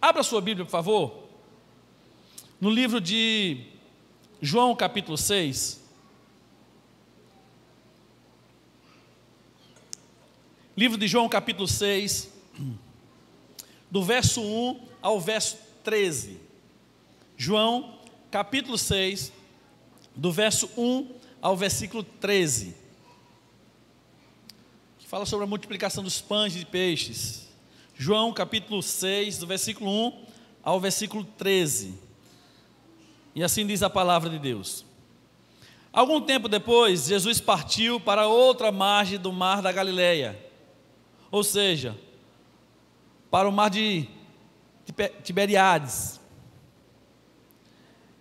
Abra sua Bíblia, por favor, no livro de João, capítulo 6. Livro de João, capítulo 6, do verso 1 ao verso 13. João, capítulo 6, do verso 1 ao versículo 13. Que fala sobre a multiplicação dos pães e de peixes. João, capítulo 6, do versículo 1 ao versículo 13. E assim diz a palavra de Deus. Algum tempo depois, Jesus partiu para outra margem do mar da Galileia, ou seja, para o mar de Tiberíades.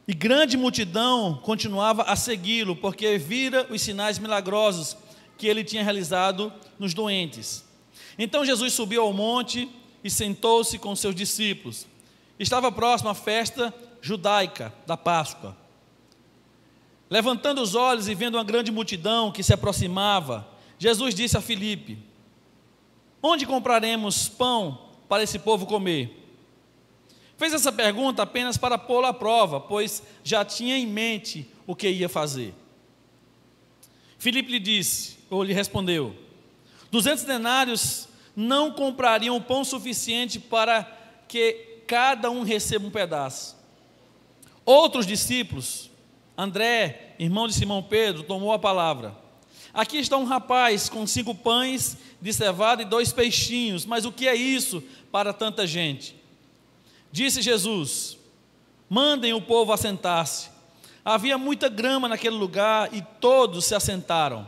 E grande multidão continuava a segui-lo, porque vira os sinais milagrosos que ele tinha realizado nos doentes. Então Jesus subiu ao monte e sentou-se com seus discípulos. Estava próximo à festa judaica da Páscoa. Levantando os olhos e vendo uma grande multidão que se aproximava, Jesus disse a Filipe: onde compraremos pão para esse povo comer? Fez essa pergunta apenas para pô-lo à prova, pois já tinha em mente o que ia fazer. Filipe lhe respondeu: 200 denários não comprariam pão suficiente para que cada um receba um pedaço. Outros discípulos, André, irmão de Simão Pedro, tomou a palavra. Aqui está um rapaz com 5 pães de cevada e 2 peixinhos, mas o que é isso para tanta gente? Disse Jesus: mandem o povo assentar-se. Havia muita grama naquele lugar e todos se assentaram.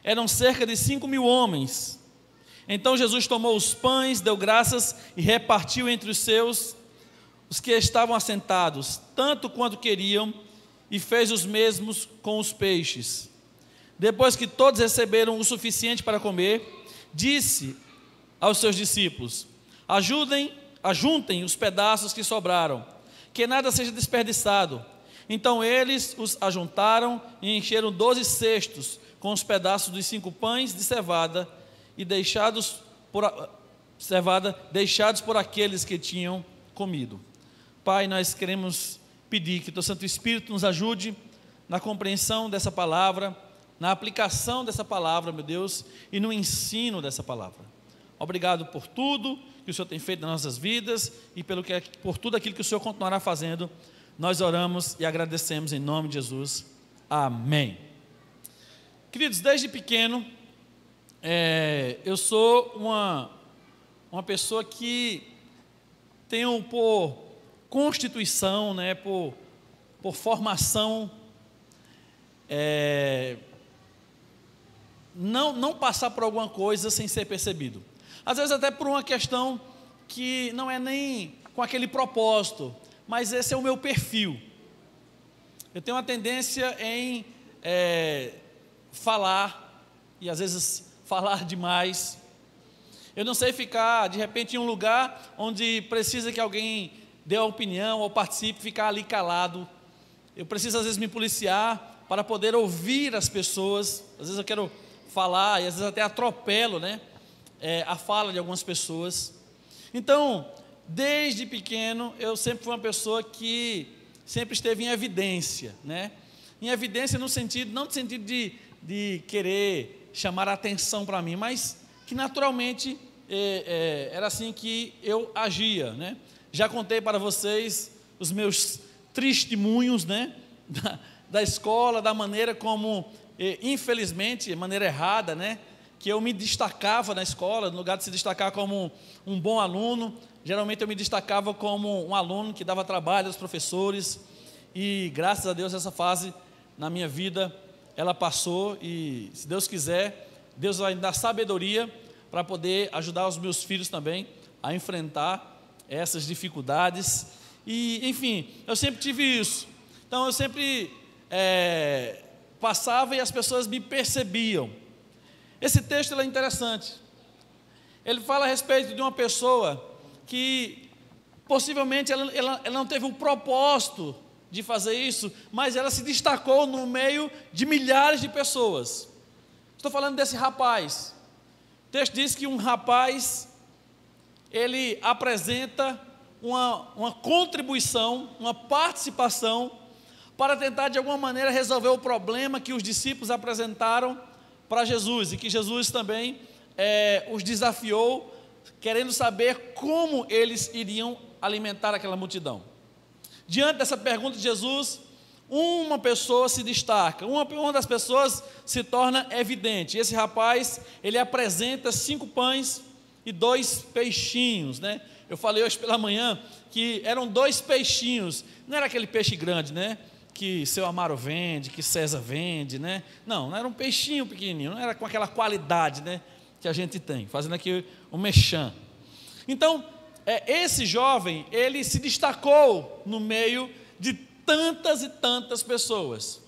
Eram cerca de 5.000 homens. Então Jesus tomou os pães, deu graças e repartiu entre os que estavam assentados, tanto quanto queriam, e fez os mesmos com os peixes. Depois que todos receberam o suficiente para comer, disse aos seus discípulos: ajuntem os pedaços que sobraram, que nada seja desperdiçado. Então eles os ajuntaram e encheram 12 cestos com os pedaços dos 5 pães de cevada e deixados por aqueles que tinham comido. Pai, nós queremos pedir que o Teu Santo Espírito nos ajude na compreensão dessa palavra, na aplicação dessa palavra, meu Deus, e no ensino dessa palavra. Obrigado por tudo que o Senhor tem feito nas nossas vidas e por tudo aquilo que o Senhor continuará fazendo. Nós oramos e agradecemos em nome de Jesus. Amém. Queridos, desde pequeno, eu sou uma pessoa que tenho por constituição, por formação, não passar por alguma coisa sem ser percebido. Às vezes até por uma questão que não é nem com aquele propósito, mas esse é o meu perfil. Eu tenho uma tendência em falar, e às vezes falar demais. Eu não sei ficar, de repente, em um lugar onde precisa que alguém dê uma opinião ou participe, ficar ali calado. Eu preciso, às vezes, me policiar para poder ouvir as pessoas. Às vezes eu quero falar e às vezes até atropelo, a fala de algumas pessoas. Então, desde pequeno, eu sempre fui uma pessoa que sempre esteve em evidência, Em evidência no sentido, não no sentido de querer chamar a atenção para mim, mas que naturalmente era assim que eu agia, Já contei para vocês os meus testemunhos, da escola, da maneira como, infelizmente, de maneira errada, que eu me destacava na escola. No lugar de se destacar como um bom aluno, geralmente eu me destacava como um aluno que dava trabalho aos professores, e graças a Deus essa fase na minha vida, ela passou, e se Deus quiser, Deus vai me dar sabedoria para poder ajudar os meus filhos também a enfrentar essas dificuldades. E, enfim, eu sempre tive isso. Então eu sempre passava e as pessoas me percebiam. Esse texto é interessante. Ele fala a respeito de uma pessoa que possivelmente ela não teve um propósito de fazer isso, mas ela se destacou no meio de milhares de pessoas. Estou falando desse rapaz. O texto diz que um rapaz, ele apresenta uma contribuição, uma participação para tentar de alguma maneira resolver o problema que os discípulos apresentaram para Jesus, e que Jesus também os desafiou, querendo saber como eles iriam alimentar aquela multidão. Diante dessa pergunta de Jesus, uma pessoa se destaca, uma das pessoas se torna evidente. Esse rapaz, ele apresenta 5 pães e 2 peixinhos, né? Eu falei hoje pela manhã que eram 2 peixinhos, não era aquele peixe grande, né? Que seu Amaro vende, que César vende, né? Não era um peixinho pequenininho, não era com aquela qualidade, né, que a gente tem, fazendo aqui um mexã. Então, esse jovem, ele se destacou no meio de tantas e tantas pessoas.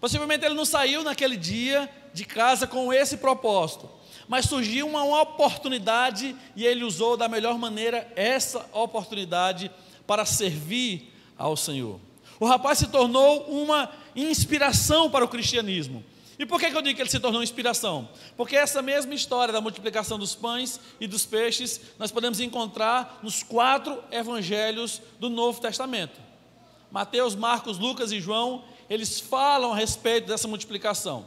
Possivelmente ele não saiu naquele dia de casa com esse propósito, mas surgiu uma oportunidade e ele usou da melhor maneira essa oportunidade para servir ao Senhor. O rapaz se tornou uma inspiração para o cristianismo. E por que eu digo que ele se tornou inspiração? Porque essa mesma história da multiplicação dos pães e dos peixes, nós podemos encontrar nos 4 evangelhos do Novo Testamento. Mateus, Marcos, Lucas e João, eles falam a respeito dessa multiplicação.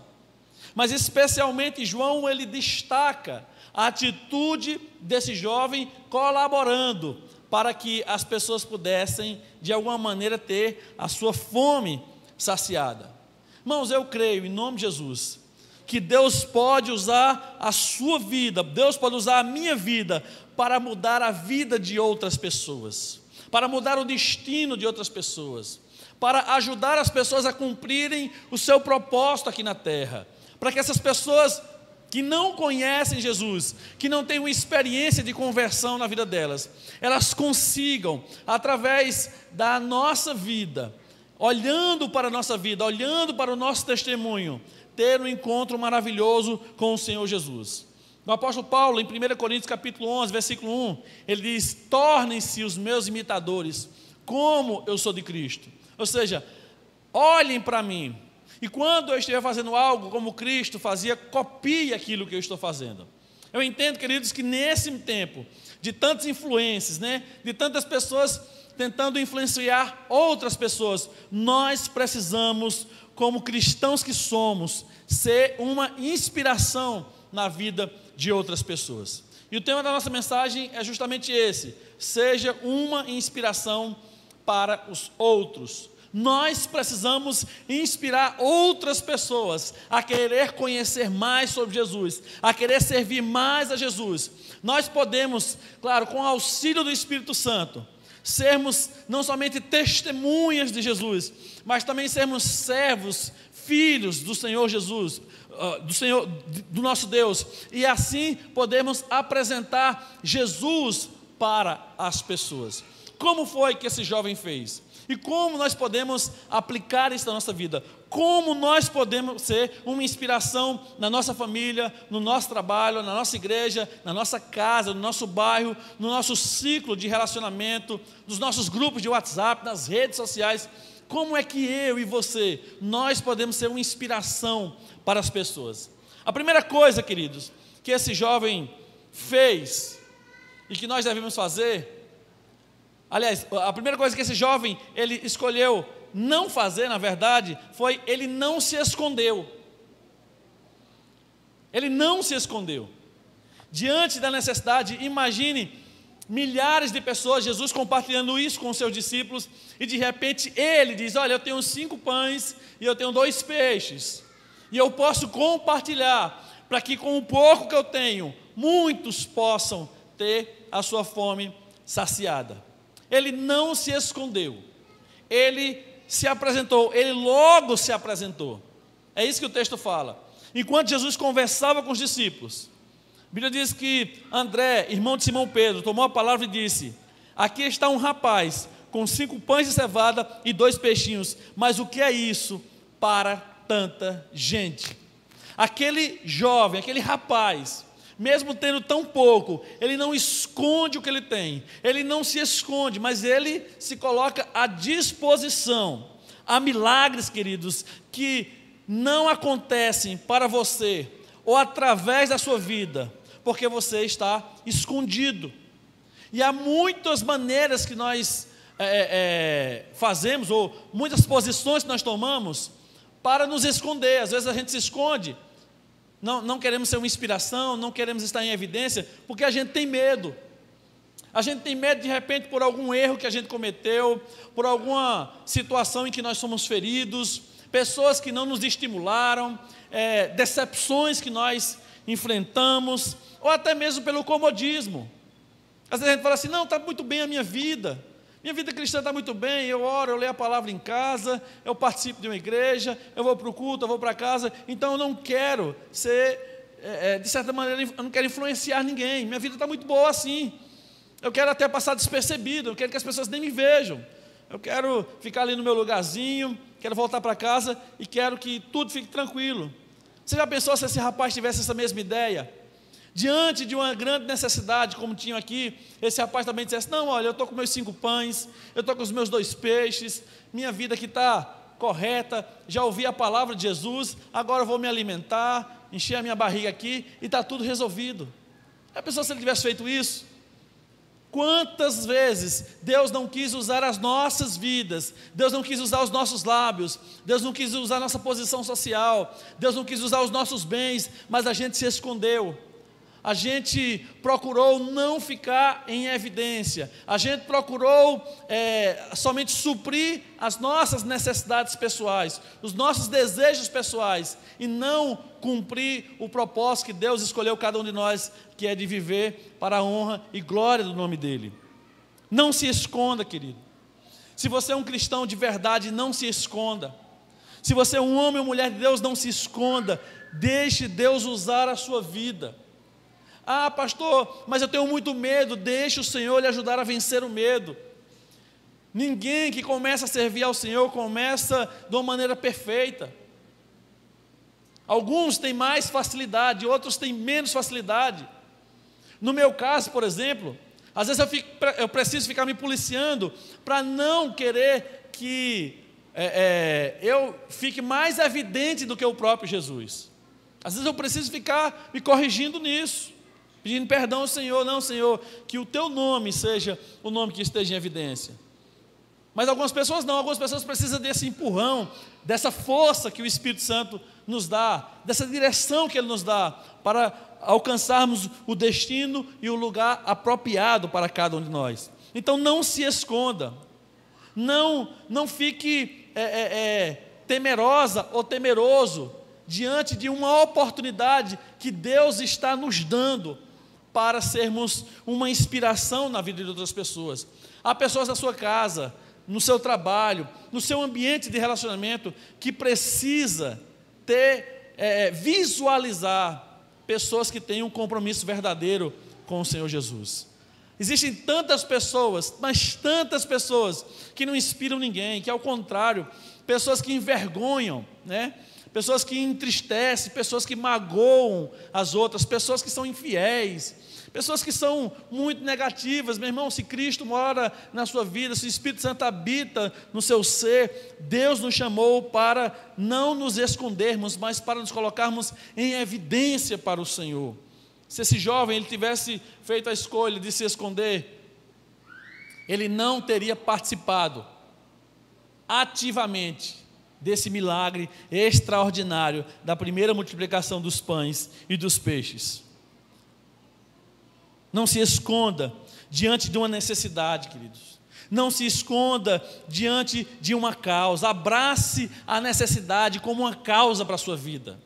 Mas especialmente João, ele destaca a atitude desse jovem colaborando para que as pessoas pudessem, de alguma maneira, ter a sua fome saciada. Irmãos, eu creio, em nome de Jesus, que Deus pode usar a sua vida, Deus pode usar a minha vida, para mudar a vida de outras pessoas, para mudar o destino de outras pessoas, para ajudar as pessoas a cumprirem o seu propósito aqui na terra, para que essas pessoas que não conhecem Jesus, que não têm uma experiência de conversão na vida delas, elas consigam, através da nossa vida, olhando para a nossa vida, olhando para o nosso testemunho, ter um encontro maravilhoso com o Senhor Jesus. O apóstolo Paulo, em 1 Coríntios capítulo 11, versículo 1, ele diz: tornem-se os meus imitadores, como eu sou de Cristo. Ou seja, olhem para mim, e quando eu estiver fazendo algo como Cristo fazia, copie aquilo que eu estou fazendo. Eu entendo, queridos, que nesse tempo de tantas influências, né, de tantas pessoas tentando influenciar outras pessoas, nós precisamos, como cristãos que somos, ser uma inspiração na vida de outras pessoas. E o tema da nossa mensagem é justamente esse: seja uma inspiração para os outros. Nós precisamos inspirar outras pessoas a querer conhecer mais sobre Jesus, a querer servir mais a Jesus. Nós podemos, claro, com o auxílio do Espírito Santo, sermos não somente testemunhas de Jesus, mas também sermos servos, filhos do Senhor Jesus, do nosso Deus, e assim podemos apresentar Jesus para as pessoas. Como foi que esse jovem fez? E como nós podemos aplicar isso na nossa vida? Como nós podemos ser uma inspiração na nossa família, no nosso trabalho, na nossa igreja, na nossa casa, no nosso bairro, no nosso ciclo de relacionamento, nos nossos grupos de WhatsApp, nas redes sociais? Como é que eu e você, nós podemos ser uma inspiração para as pessoas? A primeira coisa, queridos, que esse jovem fez e que nós devemos fazer, aliás, a primeira coisa que esse jovem, ele escolheu não fazer, na verdade, foi ele não se escondeu. Ele não se escondeu. Diante da necessidade, imagine milhares de pessoas, Jesus compartilhando isso com os seus discípulos, e de repente ele diz: olha, eu tenho 5 pães e eu tenho 2 peixes, e eu posso compartilhar, para que com o pouco que eu tenho, muitos possam ter a sua fome saciada. Ele não se escondeu, ele se apresentou, ele logo se apresentou. É isso que o texto fala. Enquanto Jesus conversava com os discípulos, a Bíblia diz que André, irmão de Simão Pedro, tomou a palavra e disse: aqui está um rapaz com 5 pães de cevada e 2 peixinhos, mas o que é isso para tanta gente? Aquele jovem, aquele rapaz, mesmo tendo tão pouco, ele não esconde o que ele tem, ele não se esconde, mas ele se coloca à disposição. Há milagres, queridos, que não acontecem para você, ou através da sua vida, porque você está escondido. E há muitas maneiras que nós fazemos, ou muitas posições que nós tomamos para nos esconder. Às vezes a gente se esconde, não queremos ser uma inspiração, não queremos estar em evidência, porque a gente tem medo. A gente tem medo, de repente, por algum erro que a gente cometeu, por alguma situação em que nós somos feridos, pessoas que não nos estimularam, decepções que nós enfrentamos, ou até mesmo pelo comodismo. Às vezes a gente fala assim: não, está muito bem a minha vida cristã está muito bem, eu oro, eu leio a palavra em casa, eu participo de uma igreja, eu vou para o culto, eu vou para casa, então eu não quero ser, de certa maneira, eu não quero influenciar ninguém, minha vida está muito boa assim, eu quero até passar despercebido, eu quero que as pessoas nem me vejam, eu quero ficar ali no meu lugarzinho, quero voltar para casa e quero que tudo fique tranquilo. Você já pensou se esse rapaz tivesse essa mesma ideia? Diante de uma grande necessidade, como tinham aqui, esse rapaz também dissesse: não, olha, eu estou com meus 5 pães, eu estou com os meus 2 peixes, minha vida aqui está correta, já ouvi a palavra de Jesus, agora eu vou me alimentar, encher a minha barriga aqui e está tudo resolvido. A pessoa, se ele tivesse feito isso, quantas vezes Deus não quis usar as nossas vidas, Deus não quis usar os nossos lábios, Deus não quis usar a nossa posição social, Deus não quis usar os nossos bens, mas a gente se escondeu. A gente procurou não ficar em evidência, a gente procurou somente suprir as nossas necessidades pessoais, os nossos desejos pessoais, e não cumprir o propósito que Deus escolheu cada um de nós, que é de viver para a honra e glória do nome dEle. Não se esconda, querido. Se você é um cristão de verdade, não se esconda. Se você é um homem ou mulher de Deus, não se esconda. Deixe Deus usar a sua vida. Ah, pastor, mas eu tenho muito medo. Deixe o Senhor lhe ajudar a vencer o medo. Ninguém que começa a servir ao Senhor começa de uma maneira perfeita. Alguns têm mais facilidade, outros têm menos facilidade. No meu caso, por exemplo, às vezes eu preciso ficar me policiando para não querer que eu fique mais evidente do que o próprio Jesus. Às vezes eu preciso ficar me corrigindo nisso, pedindo perdão ao Senhor. Não, Senhor, que o teu nome seja o nome que esteja em evidência. Mas algumas pessoas não, algumas pessoas precisam desse empurrão, dessa força que o Espírito Santo nos dá, dessa direção que Ele nos dá, para alcançarmos o destino e o lugar apropriado para cada um de nós. Então não se esconda, não fique temerosa ou temeroso diante de uma oportunidade que Deus está nos dando para sermos uma inspiração na vida de outras pessoas. Há pessoas na sua casa, no seu trabalho, no seu ambiente de relacionamento, que precisa visualizar pessoas que têm um compromisso verdadeiro com o Senhor Jesus. Existem tantas pessoas, mas tantas pessoas que não inspiram ninguém, que ao contrário, pessoas que envergonham, né? Pessoas que entristecem, pessoas que magoam as outras, pessoas que são infiéis, pessoas que são muito negativas. Meu irmão, se Cristo mora na sua vida, se o Espírito Santo habita no seu ser, Deus nos chamou para não nos escondermos, mas para nos colocarmos em evidência para o Senhor. Se esse jovem ele tivesse feito a escolha de se esconder, ele não teria participado ativamente desse milagre extraordinário da primeira multiplicação dos pães e dos peixes. Não se esconda diante de uma necessidade, queridos. Não se esconda diante de uma causa. Abrace a necessidade como uma causa para a sua vida.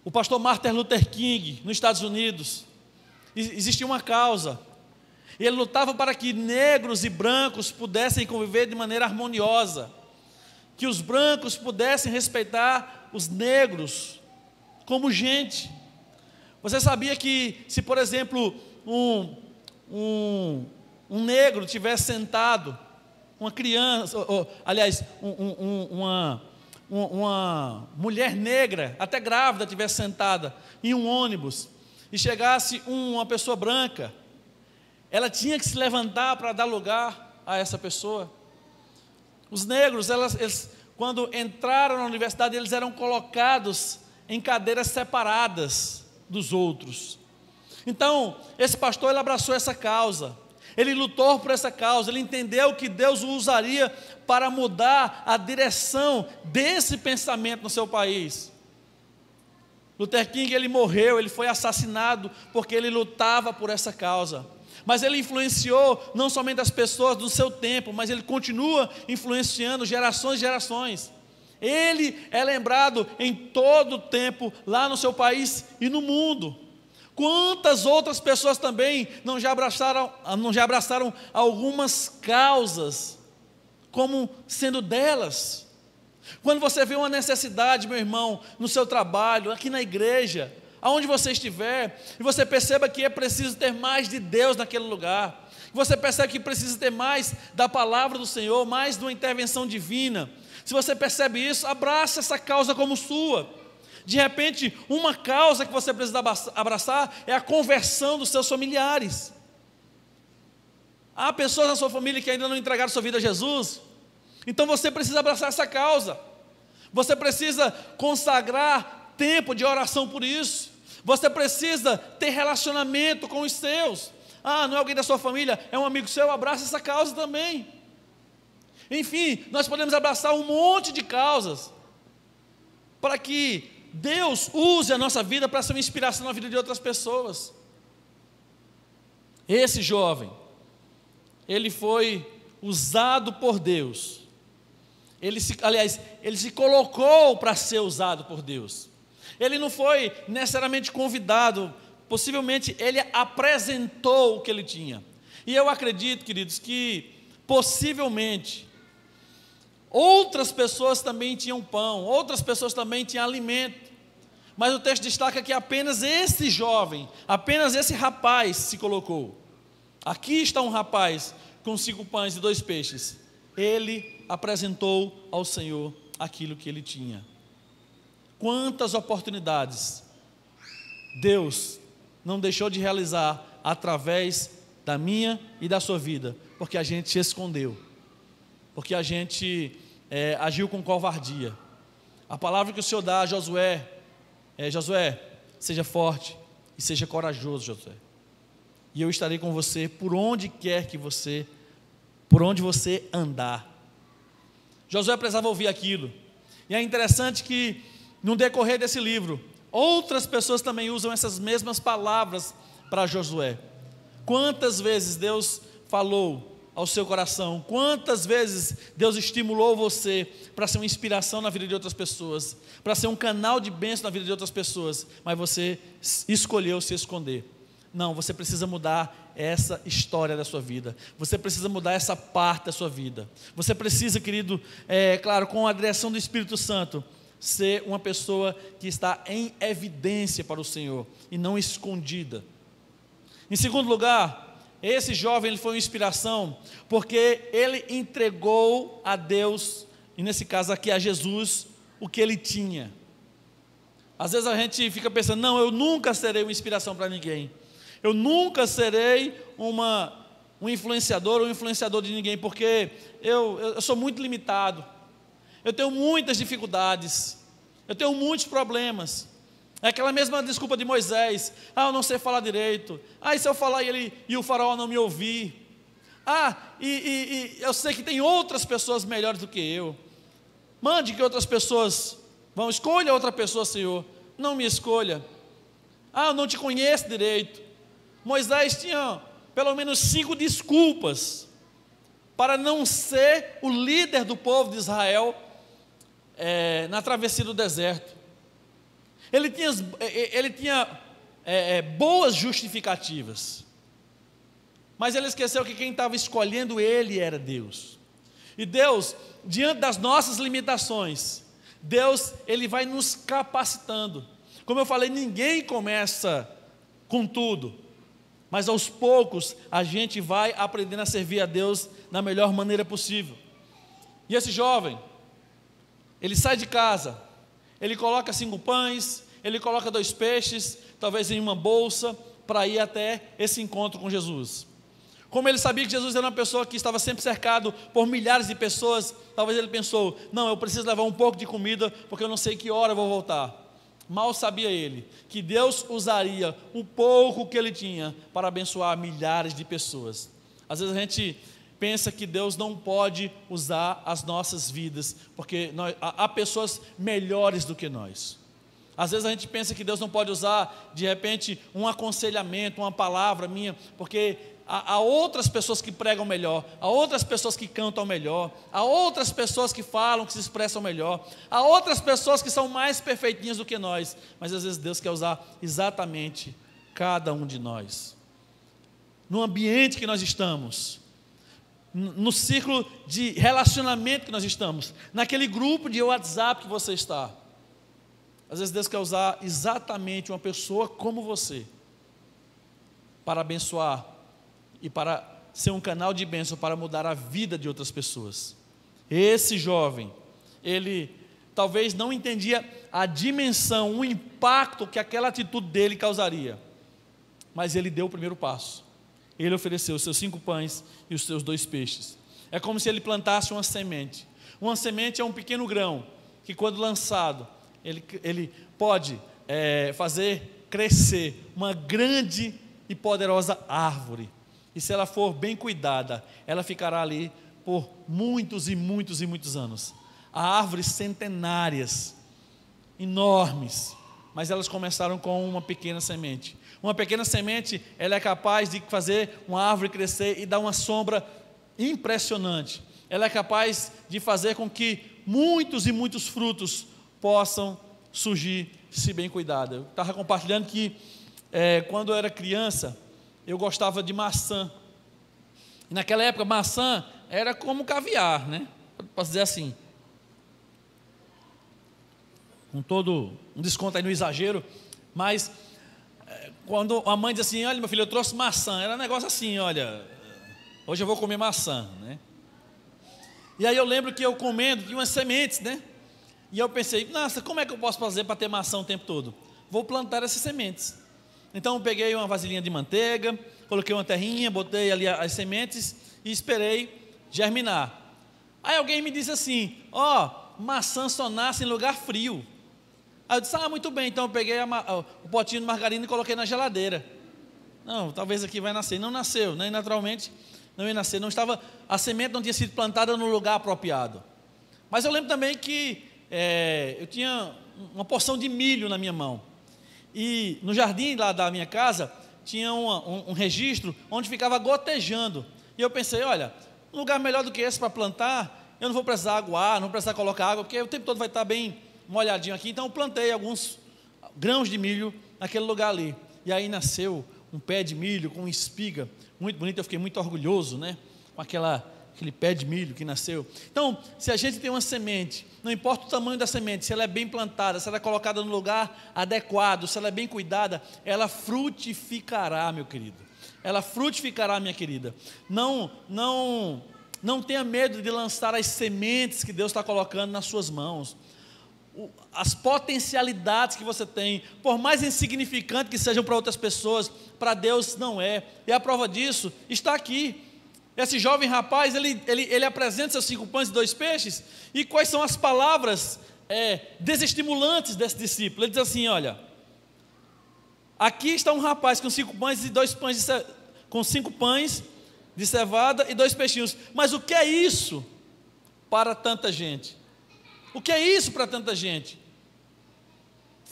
O pastor Martin Luther King, nos Estados Unidos, existia uma causa. Ele lutava para que negros e brancos pudessem conviver de maneira harmoniosa. Que os brancos pudessem respeitar os negros como gente. Você sabia que se, por exemplo, um negro tivesse sentado, uma criança, uma mulher negra, até grávida, tivesse sentada em um ônibus, e chegasse uma pessoa branca, ela tinha que se levantar para dar lugar a essa pessoa. Os negros, eles, quando entraram na universidade, eles eram colocados em cadeiras separadas dos outros. Então, esse pastor, ele abraçou essa causa, ele lutou por essa causa, ele entendeu que Deus o usaria para mudar a direção desse pensamento no seu país. Luther King, ele morreu, ele foi assassinado porque ele lutava por essa causa. Mas ele influenciou não somente as pessoas do seu tempo, mas ele continua influenciando gerações e gerações. Ele é lembrado em todo o tempo, lá no seu país e no mundo. Quantas outras pessoas também não já abraçaram algumas causas, como sendo delas. Quando você vê uma necessidade, meu irmão, no seu trabalho, aqui na igreja, aonde você estiver, e você perceba que é preciso ter mais de Deus naquele lugar, você percebe que precisa ter mais da palavra do Senhor, mais de uma intervenção divina, se você percebe isso, abraça essa causa como sua. De repente, uma causa que você precisa abraçar é a conversão dos seus familiares. Há pessoas na sua família que ainda não entregaram sua vida a Jesus, então você precisa abraçar essa causa, você precisa consagrar tempo de oração por isso, você precisa ter relacionamento com os seus. Não é alguém da sua família, é um amigo seu, abraça essa causa também. Enfim, nós podemos abraçar um monte de causas, para que Deus use a nossa vida para ser uma inspiração na vida de outras pessoas. Esse jovem, ele foi usado por Deus, ele se colocou para ser usado por Deus, ele não foi necessariamente convidado, possivelmente ele apresentou o que ele tinha, e eu acredito, queridos, que possivelmente outras pessoas também tinham pão, outras pessoas também tinham alimento, mas o texto destaca que apenas esse jovem, apenas esse rapaz se colocou. Aqui está um rapaz com 5 pães e 2 peixes, ele apresentou ao Senhor aquilo que ele tinha. Quantas oportunidades Deus não deixou de realizar através da minha e da sua vida, porque a gente se escondeu, porque a gente agiu com covardia. A palavra que o Senhor dá a Josué é: Josué, seja forte e seja corajoso, Josué, e eu estarei com você por onde você andar. Josué precisava ouvir aquilo, e é interessante que no decorrer desse livro, outras pessoas também usam essas mesmas palavras para Josué. Quantas vezes Deus falou ao seu coração, quantas vezes Deus estimulou você para ser uma inspiração na vida de outras pessoas, para ser um canal de bênção na vida de outras pessoas, mas você escolheu se esconder. Não, você precisa mudar essa história da sua vida, você precisa mudar essa parte da sua vida, você precisa, querido, claro, com a direção do Espírito Santo, ser uma pessoa que está em evidência para o Senhor, e não escondida. Em segundo lugar, esse jovem, ele foi uma inspiração, porque ele entregou a Deus, e nesse caso aqui a Jesus, o que ele tinha. Às vezes a gente fica pensando: não, eu nunca serei uma inspiração para ninguém, eu nunca serei um influenciador ou um influenciador de ninguém, porque eu sou muito limitado, eu tenho muitas dificuldades, eu tenho muitos problemas. É aquela mesma desculpa de Moisés: eu não sei falar direito, e se eu falar e o faraó não me ouvir, e eu sei que tem outras pessoas melhores do que eu, mande que outras pessoas vão, escolha outra pessoa, Senhor, não me escolha. Eu não te conheço direito. Moisés tinha pelo menos 5 desculpas para não ser o líder do povo de Israel na travessia do deserto. Ele tinha boas justificativas, mas ele esqueceu que quem estava escolhendo ele era Deus. E Deus, diante das nossas limitações, Deus, ele vai nos capacitando. Como eu falei, ninguém começa com tudo, mas aos poucos a gente vai aprendendo a servir a Deus da melhor maneira possível. E esse jovem, ele sai de casa, ele coloca 5 pães, ele coloca 2 peixes, talvez em uma bolsa, para ir até esse encontro com Jesus. Como ele sabia que Jesus era uma pessoa que estava sempre cercado por milhares de pessoas, talvez ele pensou: não, eu preciso levar um pouco de comida, porque eu não sei que hora eu vou voltar. Mal sabia ele que Deus usaria o pouco que ele tinha para abençoar milhares de pessoas. Às vezes a gente pensa que Deus não pode usar as nossas vidas, porque há pessoas melhores do que nós. Às vezes a gente pensa que Deus não pode usar, de repente, um aconselhamento, uma palavra minha, porque há outras pessoas que pregam melhor, há outras pessoas que cantam melhor, há outras pessoas que falam, que se expressam melhor, há outras pessoas que são mais perfeitinhas do que nós, mas às vezes Deus quer usar exatamente cada um de nós. No ambiente que nós estamos, no círculo de relacionamento que nós estamos, naquele grupo de WhatsApp que você está, às vezes Deus quer usar exatamente uma pessoa como você, para abençoar, e para ser um canal de bênção, para mudar a vida de outras pessoas. Esse jovem, ele talvez não entendia a dimensão, o impacto que aquela atitude dele causaria, mas ele deu o primeiro passo. Ele ofereceu os seus 5 pães e os seus 2 peixes. É como se ele plantasse uma semente. Uma semente é um pequeno grão, que quando lançado, ele pode fazer crescer uma grande e poderosa árvore. E se ela for bem cuidada, ela ficará ali por muitos e muitos e muitos anos. Há árvores centenárias, enormes, mas elas começaram com uma pequena semente. Uma pequena semente, ela é capaz de fazer uma árvore crescer e dar uma sombra impressionante. Ela é capaz de fazer com que muitos e muitos frutos possam surgir, se bem cuidada. Eu estava compartilhando que quando eu era criança, eu gostava de maçã. E naquela época, maçã era como caviar, né? Posso dizer assim. Com todo um desconto aí no exagero, mas quando a mãe diz assim, olha meu filho, eu trouxe maçã, era um negócio assim, olha, hoje eu vou comer maçã, né? E aí eu lembro que eu comendo, tinha umas sementes, né? E eu pensei, nossa, como é que eu posso fazer para ter maçã o tempo todo? Vou plantar essas sementes. Então eu peguei uma vasilhinha de manteiga, coloquei uma terrinha, botei ali as sementes e esperei germinar. Aí alguém me disse assim, maçã só nasce em lugar frio. Aí eu disse, muito bem, então eu peguei o potinho de margarina e coloquei na geladeira. Não, talvez aqui vai nascer. Não nasceu, nem naturalmente não ia nascer. A semente não tinha sido plantada no lugar apropriado. Mas eu lembro também que eu tinha uma porção de milho na minha mão. E no jardim lá da minha casa, tinha um registro onde ficava gotejando. E eu pensei, olha, um lugar melhor do que esse para plantar, eu não vou precisar aguar, não vou precisar colocar água, porque o tempo todo vai estar bem molhadinho aqui. Então eu plantei alguns grãos de milho naquele lugar ali. E aí nasceu um pé de milho com espiga, muito bonito, eu fiquei muito orgulhoso, né? Com aquele pé de milho que nasceu. Então, se a gente tem uma semente, não importa o tamanho da semente, se ela é bem plantada, se ela é colocada no lugar adequado, se ela é bem cuidada, ela frutificará, meu querido. Ela frutificará, minha querida. Não tenha medo de lançar as sementes que Deus está colocando nas suas mãos. As potencialidades que você tem, por mais insignificante que sejam para outras pessoas, para Deus não é. E a prova disso está aqui. Esse jovem rapaz, ele apresenta seus 5 pães e 2 peixes, e quais são as palavras desestimulantes desse discípulo? Ele diz assim, olha, aqui está um rapaz com 5 pães e 2 pães, com 5 pães de cevada e 2 peixinhos, mas o que é isso para tanta gente? O que é isso para tanta gente?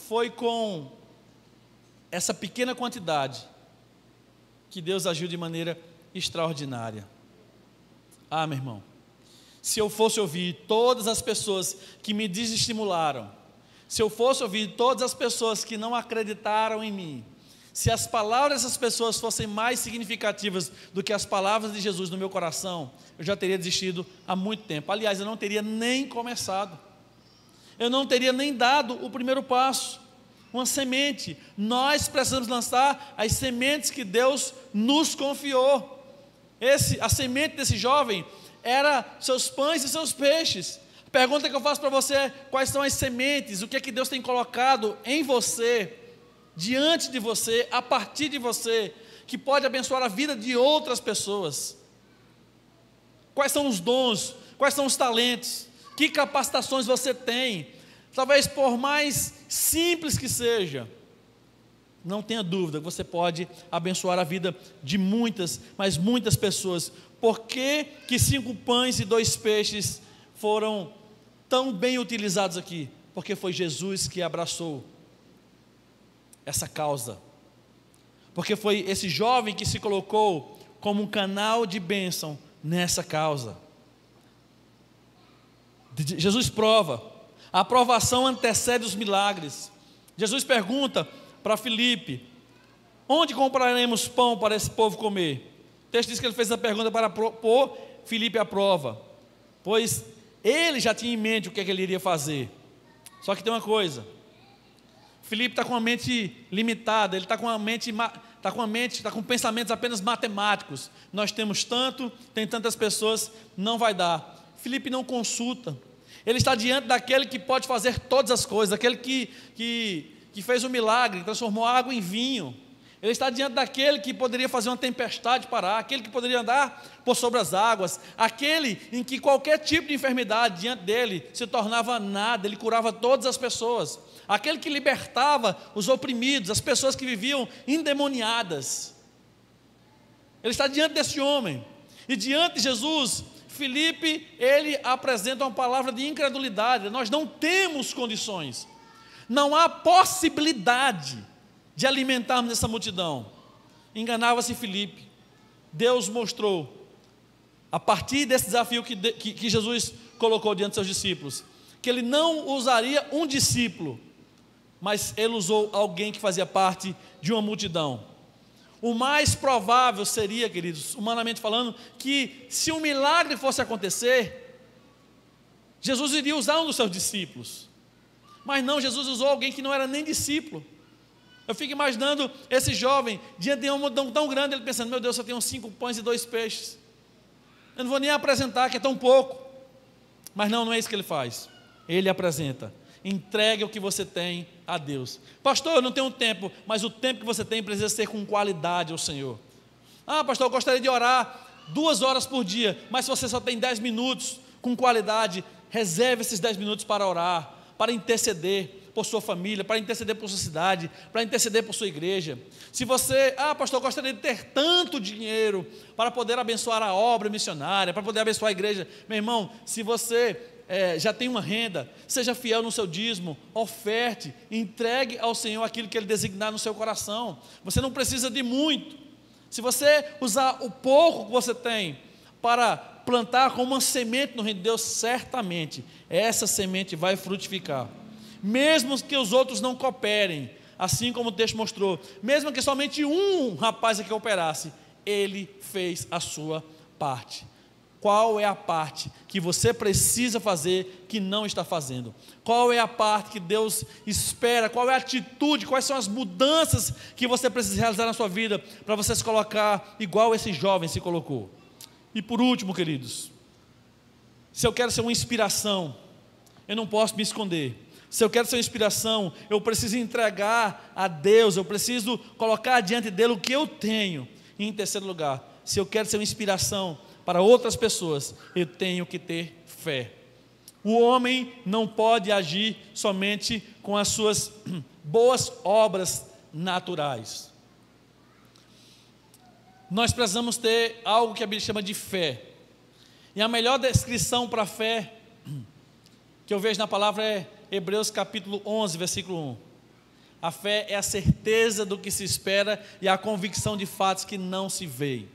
Foi com essa pequena quantidade que Deus agiu de maneira extraordinária. Meu irmão, se eu fosse ouvir todas as pessoas que me desestimularam, se eu fosse ouvir todas as pessoas que não acreditaram em mim, se as palavras dessas pessoas fossem mais significativas do que as palavras de Jesus no meu coração, eu já teria desistido há muito tempo. Aliás, eu não teria nem começado, eu não teria nem dado o primeiro passo. Uma semente, nós precisamos lançar as sementes que Deus nos confiou. A semente desse jovem era seus pães e seus peixes. A pergunta que eu faço para você é: quais são as sementes? O que é que Deus tem colocado em você, diante de você, a partir de você, que pode abençoar a vida de outras pessoas? Quais são os dons? Quais são os talentos? Que capacitações você tem? talvez por mais simples que seja, não tenha dúvida que você pode abençoar a vida de muitas, mas muitas pessoas. Por que 5 pães e 2 peixes foram tão bem utilizados aqui? Porque foi Jesus que abraçou essa causa. Porque foi esse jovem que se colocou como um canal de bênção nessa causa. Jesus prova. A aprovação antecede os milagres. Jesus pergunta para Filipe: onde compraremos pão para esse povo comer? O texto diz que ele fez a pergunta para pôr Filipe à prova, pois ele já tinha em mente o que é que ele iria fazer. Só que tem uma coisa: Filipe está com uma mente limitada, ele está com pensamentos apenas matemáticos. Nós temos tanto, tem tantas pessoas, não vai dar. Filipe não consulta. Ele está diante daquele que pode fazer todas as coisas, aquele que fez um milagre, transformou água em vinho. Ele está diante daquele que poderia fazer uma tempestade parar, aquele que poderia andar por sobre as águas, aquele em que qualquer tipo de enfermidade diante dele se tornava nada, ele curava todas as pessoas, aquele que libertava os oprimidos, as pessoas que viviam endemoniadas. Ele está diante desse homem, e diante de Jesus, Filipe, ele apresenta uma palavra de incredulidade. Nós não temos condições, não há possibilidade de alimentarmos essa multidão. Enganava-se Filipe. Deus mostrou, a partir desse desafio que Jesus colocou diante de seus discípulos, que ele não usaria um discípulo, mas ele usou alguém que fazia parte de uma multidão. O mais provável seria, queridos, humanamente falando, que se um milagre fosse acontecer, Jesus iria usar um dos seus discípulos. Mas não, Jesus usou alguém que não era nem discípulo. Eu fico imaginando esse jovem diante de uma multidão tão grande, ele pensando: meu Deus, só tenho 5 pães e 2 peixes, eu não vou nem apresentar, que é tão pouco. Mas não é isso que ele faz. Ele apresenta: entregue o que você tem a Deus. Pastor, eu não tenho tempo, mas o tempo que você tem precisa ser com qualidade ao Senhor. Ah, pastor, eu gostaria de orar 2 horas por dia, mas se você só tem 10 minutos com qualidade, reserve esses 10 minutos para orar, para interceder por sua família, para interceder por sua cidade, para interceder por sua igreja. Se você, pastor, eu gostaria de ter tanto dinheiro para poder abençoar a obra missionária, para poder abençoar a igreja. Meu irmão, se você já tem uma renda, seja fiel no seu dízimo, oferte, entregue ao Senhor aquilo que Ele designar no seu coração. Você não precisa de muito. Se você usar o pouco que você tem para plantar como uma semente no reino de Deus, certamente essa semente vai frutificar. Mesmo que os outros não cooperem, assim como o texto mostrou, mesmo que somente um rapaz aqui cooperasse, ele fez a sua parte. Qual é a parte que você precisa fazer que não está fazendo? Qual é a parte que Deus espera? Qual é a atitude? Quais são as mudanças que você precisa realizar na sua vida para você se colocar igual esse jovem se colocou? E por último, queridos, se eu quero ser uma inspiração, eu não posso me esconder. Se eu quero ser uma inspiração, eu preciso entregar a Deus, eu preciso colocar diante dele o que eu tenho. E em terceiro lugar, se eu quero ser uma inspiração para outras pessoas, eu tenho que ter fé. O homem não pode agir somente com as suas boas obras naturais. Nós precisamos ter algo que a Bíblia chama de fé. E a melhor descrição para a fé que eu vejo na palavra é Hebreus capítulo 11, versículo 1. A fé é a certeza do que se espera e a convicção de fatos que não se veem.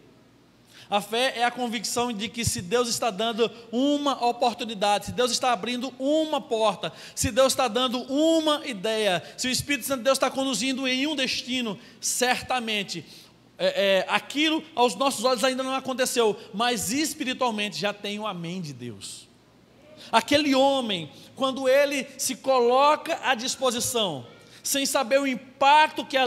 A fé é a convicção de que se Deus está dando uma oportunidade, se Deus está abrindo uma porta, se Deus está dando uma ideia, se o Espírito Santo de Deus está conduzindo em um destino, certamente aquilo aos nossos olhos ainda não aconteceu, mas espiritualmente já tem o amém de Deus. Aquele homem, quando ele se coloca à disposição, sem saber o impacto que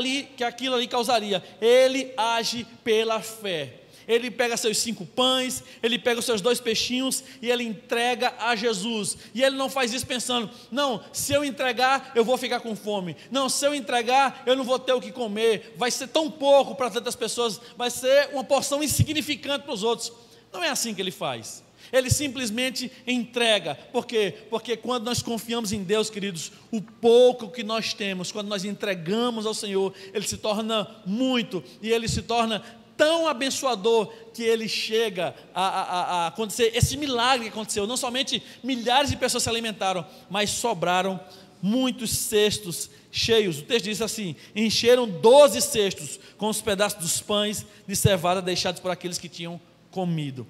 aquilo ali causaria, ele age pela fé. Ele pega seus 5 pães, ele pega os seus 2 peixinhos e ele entrega a Jesus. E ele não faz isso pensando: não, se eu entregar eu vou ficar com fome, não, se eu entregar eu não vou ter o que comer, vai ser tão pouco para tantas pessoas, vai ser uma porção insignificante para os outros. Não é assim que ele faz. Ele simplesmente entrega. Por quê? Porque quando nós confiamos em Deus, queridos, o pouco que nós temos, quando nós entregamos ao Senhor, Ele se torna muito, e Ele se torna tão abençoador, que Ele chega a acontecer, esse milagre que aconteceu. Não somente milhares de pessoas se alimentaram, mas sobraram muitos cestos cheios. O texto diz assim: encheram 12 cestos com os pedaços dos pães de cevada deixados por aqueles que tinham comido.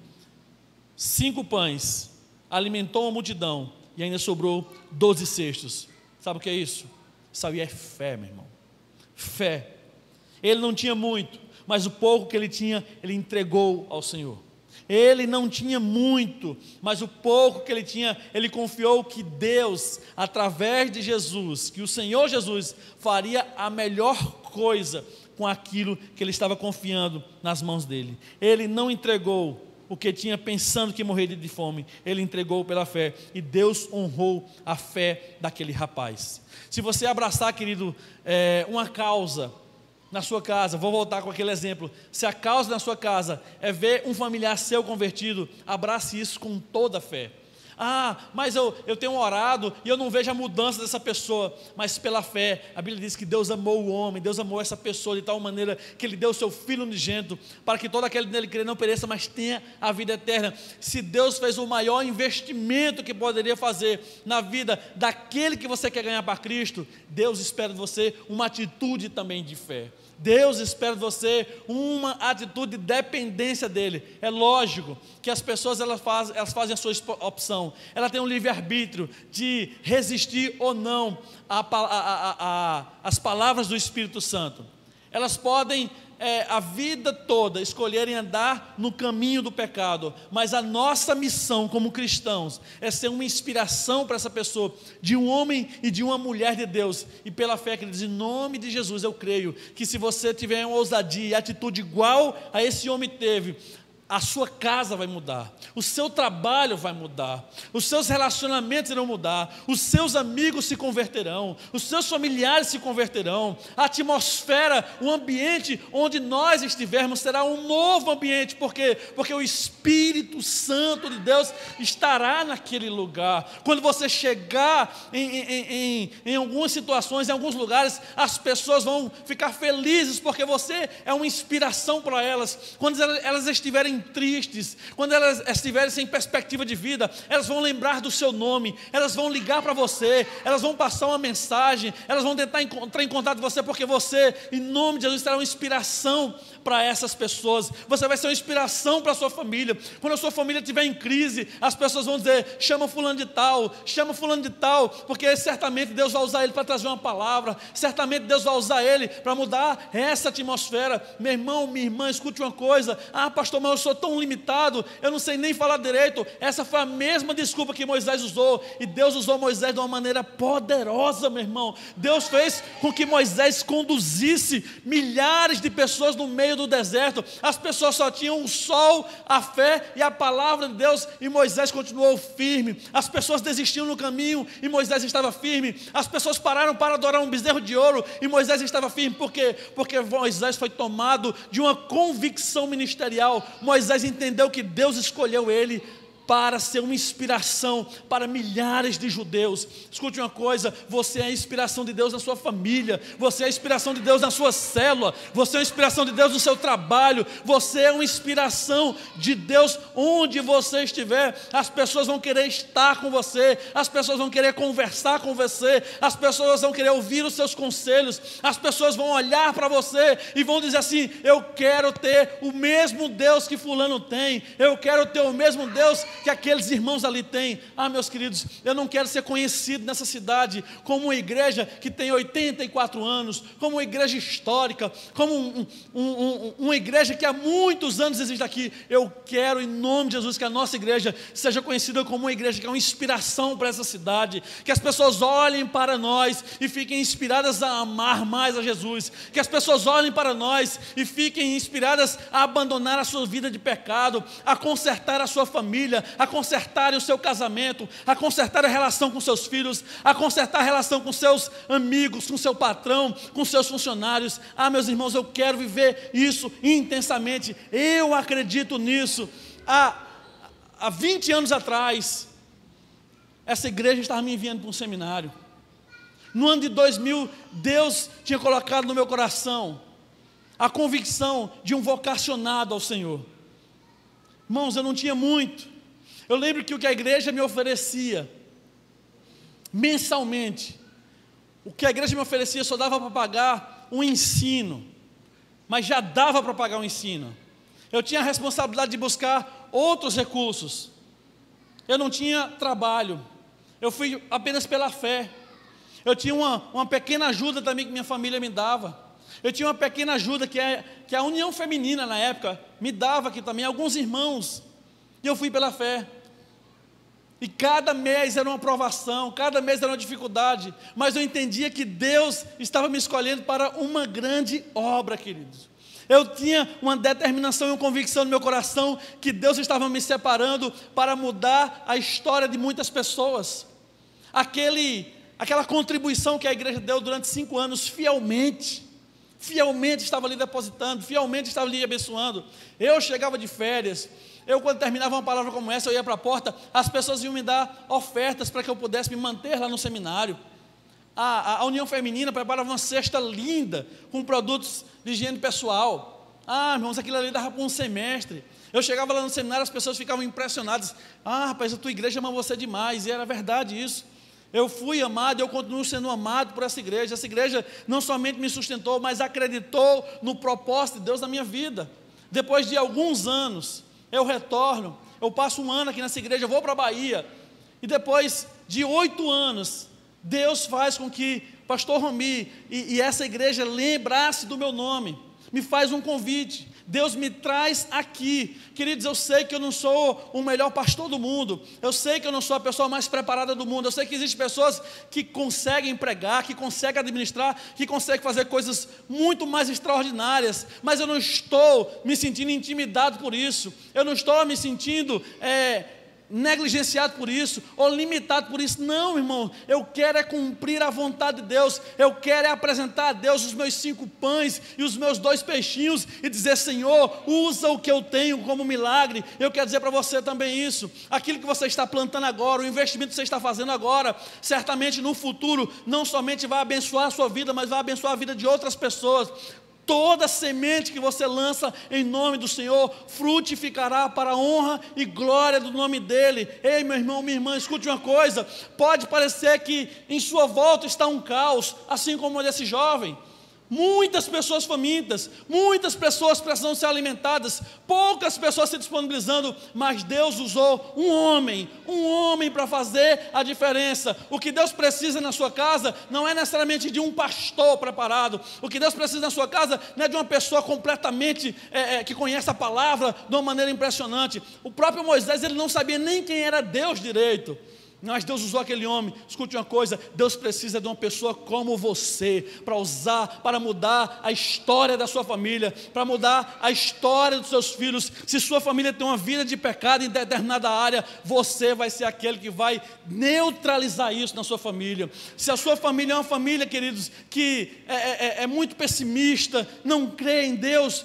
5 pães alimentou a multidão, e ainda sobrou 12 cestos. Sabe o que é isso? Isso aí é fé, meu irmão. Fé. Ele não tinha muito, mas o pouco que ele tinha, ele entregou ao Senhor. Ele não tinha muito, mas o pouco que ele tinha, ele confiou que Deus, através de Jesus, que o Senhor Jesus faria a melhor coisa com aquilo que ele estava confiando nas mãos dele. Ele não entregou o que tinha pensando que morreria de fome, ele entregou pela fé, e Deus honrou a fé daquele rapaz. Se você abraçar, querido, uma causa na sua casa, vou voltar com aquele exemplo, se a causa na sua casa é ver um familiar seu convertido, abrace isso com toda a fé. Mas eu tenho orado e eu não vejo a mudança dessa pessoa, mas pela fé, a Bíblia diz que Deus amou o homem, Deus amou essa pessoa de tal maneira que Ele deu o seu Filho unigênito, para que todo aquele nele crê não pereça, mas tenha a vida eterna. Se Deus fez o maior investimento que poderia fazer na vida daquele que você quer ganhar para Cristo, Deus espera de você uma atitude também de fé. Deus espera de você uma atitude de dependência dEle. É lógico que as pessoas elas fazem a sua opção, ela tem um livre-arbítrio de resistir ou não às palavras do Espírito Santo. Elas podem a vida toda escolherem andar no caminho do pecado, mas a nossa missão como cristãos é ser uma inspiração para essa pessoa, de um homem e de uma mulher de Deus. E pela fé, queridos, em nome de Jesus, eu creio que se você tiver uma ousadia e atitude igual a esse homem teve, a sua casa vai mudar, o seu trabalho vai mudar, os seus relacionamentos irão mudar, os seus amigos se converterão, os seus familiares se converterão, a atmosfera, o ambiente onde nós estivermos será um novo ambiente. Por quê? Porque o Espírito Santo de Deus estará naquele lugar. Quando você chegar em algumas situações, em alguns lugares, as pessoas vão ficar felizes, porque você é uma inspiração para elas. Quando elas estiverem tristes, quando elas estiverem sem perspectiva de vida, elas vão lembrar do seu nome, elas vão ligar para você, elas vão passar uma mensagem, elas vão tentar entrar em contato com você, porque você, em nome de Jesus, será uma inspiração para essas pessoas. Você vai ser uma inspiração para a sua família. Quando a sua família estiver em crise, as pessoas vão dizer: chama fulano de tal, porque certamente Deus vai usar ele para trazer uma palavra, certamente Deus vai usar ele para mudar essa atmosfera. Meu irmão, minha irmã, escute uma coisa: pastor, mas eu sou tão limitado, eu não sei nem falar direito. Essa foi a mesma desculpa que Moisés usou, e Deus usou Moisés de uma maneira poderosa, meu irmão. Deus fez com que Moisés conduzisse milhares de pessoas no meio do deserto. As pessoas só tinham o sol, a fé e a palavra de Deus, e Moisés continuou firme. As pessoas desistiam no caminho e Moisés estava firme. As pessoas pararam para adorar um bezerro de ouro e Moisés estava firme. Por quê? Porque Moisés foi tomado de uma convicção ministerial. Moisés entendeu que Deus escolheu ele para ser uma inspiração para milhares de judeus. Escute uma coisa: você é a inspiração de Deus na sua família, você é a inspiração de Deus na sua célula, você é a inspiração de Deus no seu trabalho, você é uma inspiração de Deus onde você estiver. As pessoas vão querer estar com você, as pessoas vão querer conversar com você, as pessoas vão querer ouvir os seus conselhos, as pessoas vão olhar para você e vão dizer assim: eu quero ter o mesmo Deus que fulano tem, eu quero ter o mesmo Deus que aqueles irmãos ali têm. Meus queridos, eu não quero ser conhecido nessa cidade como uma igreja que tem 84 anos, como uma igreja histórica, como uma igreja que há muitos anos existe aqui. Eu quero, em nome de Jesus, que a nossa igreja seja conhecida como uma igreja que é uma inspiração para essa cidade, que as pessoas olhem para nós e fiquem inspiradas a amar mais a Jesus, que as pessoas olhem para nós e fiquem inspiradas a abandonar a sua vida de pecado, a consertar a sua família, a consertar o seu casamento, a consertar a relação com seus filhos, a consertar a relação com seus amigos, com seu patrão, com seus funcionários. Meus irmãos, eu quero viver isso intensamente, eu acredito nisso. há 20 anos atrás, essa igreja estava me enviando para um seminário. No ano de 2000, Deus tinha colocado no meu coração a convicção de um vocacionado ao Senhor. Irmãos, eu não tinha muito. Eu lembro que o que a igreja me oferecia mensalmente, o que a igreja me oferecia só dava para pagar um ensino, mas já dava para pagar um ensino. Eu tinha a responsabilidade de buscar outros recursos. Eu não tinha trabalho. Eu fui apenas pela fé. Eu tinha uma pequena ajuda também que minha família me dava. Eu tinha uma pequena ajuda que a União Feminina na época me dava aqui também, alguns irmãos. E eu fui pela fé. E cada mês era uma provação, cada mês era uma dificuldade. Mas eu entendia que Deus estava me escolhendo para uma grande obra, queridos. Eu tinha uma determinação e uma convicção no meu coração que Deus estava me separando para mudar a história de muitas pessoas. Aquela contribuição que a igreja deu durante 5 anos, fielmente estava ali depositando, fielmente estava ali abençoando. Eu chegava de férias, quando terminava uma palavra como essa, eu ia para a porta, as pessoas iam me dar ofertas para que eu pudesse me manter lá no seminário. A União Feminina preparava uma cesta linda, com produtos de higiene pessoal. Irmãos, aquilo ali dava para um semestre. Eu chegava lá no seminário, as pessoas ficavam impressionadas. Rapaz, a tua igreja ama você demais. E era verdade isso. Eu fui amado, eu continuo sendo amado por essa igreja. Essa igreja não somente me sustentou, mas acreditou no propósito de Deus na minha vida. Depois de alguns anos, eu retorno, eu passo um ano aqui nessa igreja, eu vou para a Bahia. E depois de 8 anos, Deus faz com que pastor Romi e essa igreja lembrasse do meu nome, me faz um convite, Deus me traz aqui. Queridos, eu sei que eu não sou o melhor pastor do mundo, eu sei que eu não sou a pessoa mais preparada do mundo, eu sei que existem pessoas que conseguem pregar, que conseguem administrar, que conseguem fazer coisas muito mais extraordinárias, mas eu não estou me sentindo intimidado por isso, eu não estou me sentindo negligenciado por isso, ou limitado por isso. Não, irmão, eu quero cumprir a vontade de Deus, eu quero apresentar a Deus os meus 5 pães e os meus 2 peixinhos, e dizer: Senhor, usa o que eu tenho como milagre. Eu quero dizer para você também isso, aquilo que você está plantando agora, o investimento que você está fazendo agora, certamente no futuro, não somente vai abençoar a sua vida, mas vai abençoar a vida de outras pessoas. Toda semente que você lança em nome do Senhor frutificará para a honra e glória do nome dEle. Ei, meu irmão, minha irmã, escute uma coisa. Pode parecer que em sua volta está um caos, assim como desse jovem. Muitas pessoas famintas, muitas pessoas precisando ser alimentadas, poucas pessoas se disponibilizando, mas Deus usou um homem para fazer a diferença. O que Deus precisa na sua casa não é necessariamente de um pastor preparado, o que Deus precisa na sua casa não é de uma pessoa completamente que conhece a palavra de uma maneira impressionante. O próprio Moisés, ele não sabia nem quem era Deus direito, mas Deus usou aquele homem. Escute uma coisa, Deus precisa de uma pessoa como você, para mudar a história da sua família, para mudar a história dos seus filhos. Se sua família tem uma vida de pecado em determinada área, você vai ser aquele que vai neutralizar isso na sua família. Se a sua família é uma família, queridos, que é muito pessimista, não crê em Deus,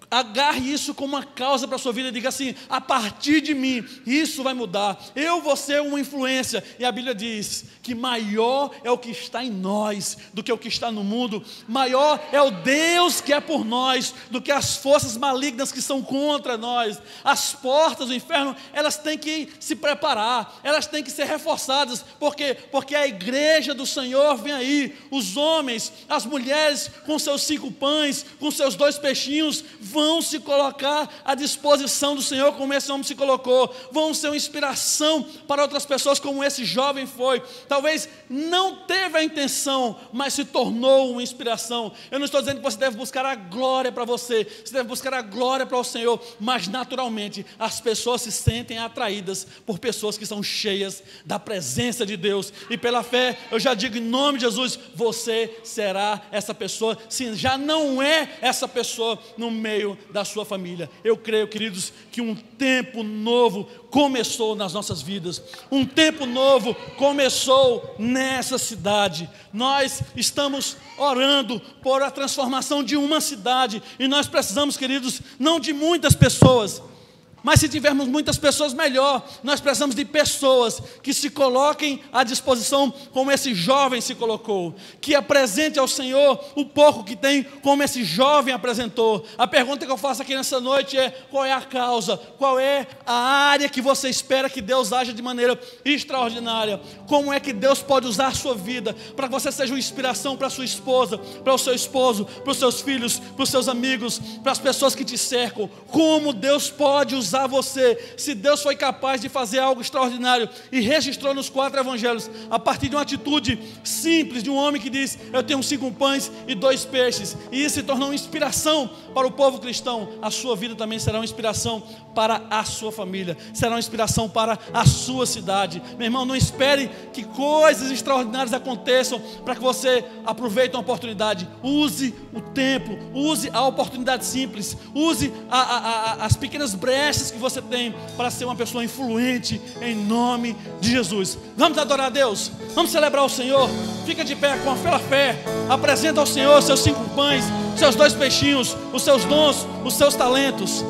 agarre isso como uma causa para a sua vida e diga assim: a partir de mim, isso vai mudar, eu vou ser uma influência. E a Bíblia diz que maior é o que está em nós do que o que está no mundo, maior é o Deus que é por nós do que as forças malignas que são contra nós. As portas do inferno, elas têm que se preparar, elas têm que ser reforçadas, porque a igreja do Senhor vem aí, os homens, as mulheres com seus 5 pães, com seus 2 peixinhos, vão se colocar à disposição do Senhor como esse homem se colocou, vão ser uma inspiração para outras pessoas como esse jovem foi. Talvez não teve a intenção, mas se tornou uma inspiração. Eu não estou dizendo que você deve buscar a glória para você deve buscar a glória para o Senhor, mas naturalmente as pessoas se sentem atraídas por pessoas que são cheias da presença de Deus, e pela fé eu já digo em nome de Jesus, você será essa pessoa, se já não é essa pessoa no meio da sua família. Eu creio, queridos, que um tempo novo começou nas nossas vidas, um tempo novo começou nessa cidade. Nós estamos orando por a transformação de uma cidade, e nós precisamos, queridos, não de muitas pessoas, Mas se tivermos muitas pessoas, melhor. Nós precisamos de pessoas que se coloquem à disposição, como esse jovem se colocou, que apresente ao Senhor o pouco que tem, como esse jovem apresentou. A pergunta que eu faço aqui nessa noite é: qual é a causa? Qual é a área que você espera que Deus haja de maneira extraordinária? Como é que Deus pode usar a sua vida para que você seja uma inspiração para a sua esposa, para o seu esposo, para os seus filhos, para os seus amigos, para as pessoas que te cercam? Como Deus pode usar você? Se Deus foi capaz de fazer algo extraordinário e registrou nos 4 evangelhos, a partir de uma atitude simples de um homem que diz: eu tenho 5 pães e 2 peixes, e isso se tornou uma inspiração para o povo cristão, a sua vida também será uma inspiração para a sua família, será uma inspiração para a sua cidade. Meu irmão, não espere que coisas extraordinárias aconteçam para que você aproveite uma oportunidade. Use o tempo, use a oportunidade simples, use as pequenas brechas que você tem para ser uma pessoa influente, em nome de Jesus. Vamos adorar a Deus, vamos celebrar o Senhor. Fica de pé com a fé, apresenta ao Senhor seus 5 pães, seus 2 peixinhos, os seus dons, os seus talentos.